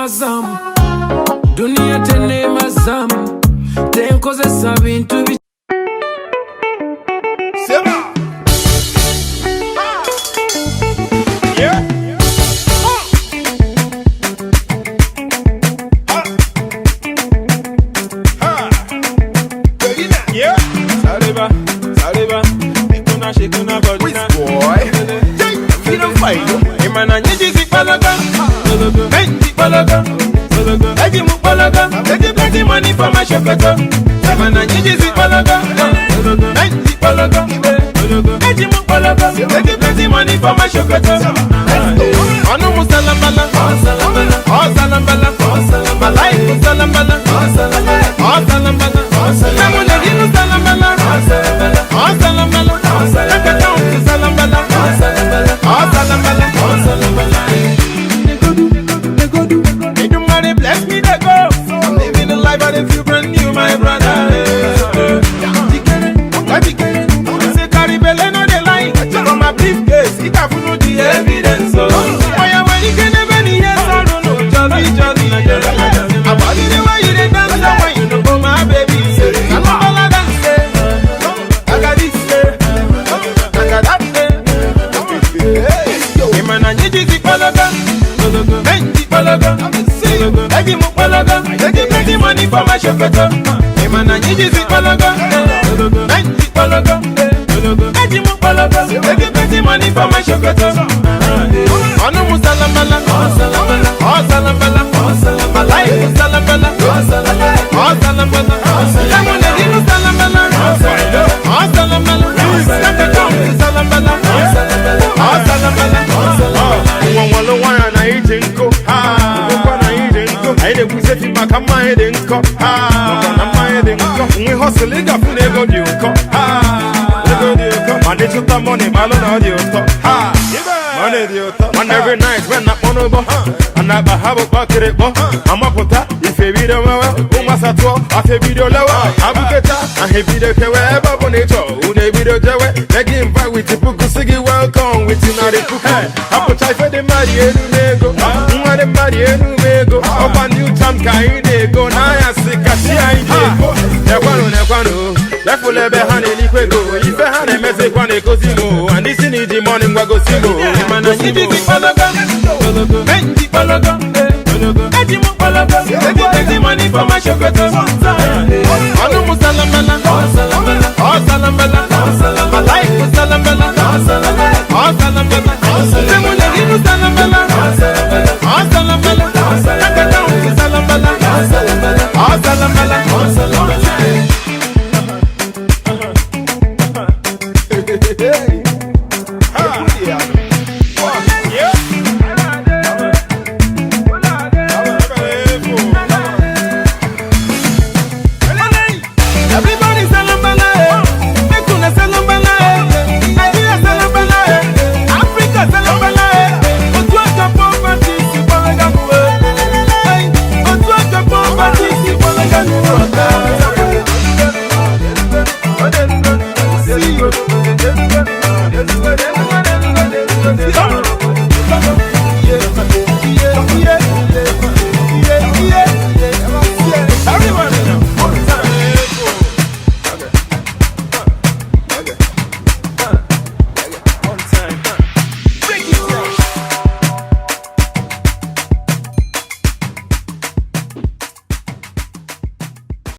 mazamu dunia tene mazamu tenkozesa bintu Shikuna body na boy. You don't fight. Imana nyiji palaga. Benji palaga. Eji mu palaga. Eji plenty money for my shopeta. Imana nyiji palaga. Benji palaga. Eji mu palaga. Eji plenty money for my shopeta. Anu musalambala. Osalambala. Malai musalambala. Osalambala. Namu negi musalambala. Osalambala. Bless me to go. I'm living the life of the few brand new, my brother. I say carry belly no the line. From my briefcase, it can follow the evidence. Why you when you can never need yes or no? Jolly. About the way you did dance, the way you know my baby. I'm all I dance. I got this, I got that. Hey man, I need you to follow them. Benji palaga. Eji mu palaga, eji plenty money for my shopeta. Imana nyiji zi palaga, benji palaga. Eji mu palaga, eji plenty money for my shopeta. Anu musalambala, osalambala, malai musalambala, osalambala. Namu negi musalambala, osalambala. Nakaka musalambala, osalambala. Mwalo wana na ijinko, I dey push it back on my head and cut. We hustle it up, they go do cut. Money to the money, balance audio top. Money do top. One every night when I'm on over, and I have a bucket. I'm up with that. If you video, Umasato, after video lower, Abuketa, and he video wherever Bonato, who they video Jawa, they give back with the book, Sigi welcome with you now. I put I for the Maria Nunego, the Maria Nunego, up a new time guy, they go now. I see Katia, that's for Lebe Honey Liquego. If I had a message when they go zero, and this in the morning, we go zero. Man, I need to be Palaga, Benji Palaga, Eji mu Palaga, Eji money for my shopeta. Anu musalambala, osalambala, malai musalambala, osalambala. Namu negi musalambala, osalambala. Nakaka musalambala, osalambala. Africa,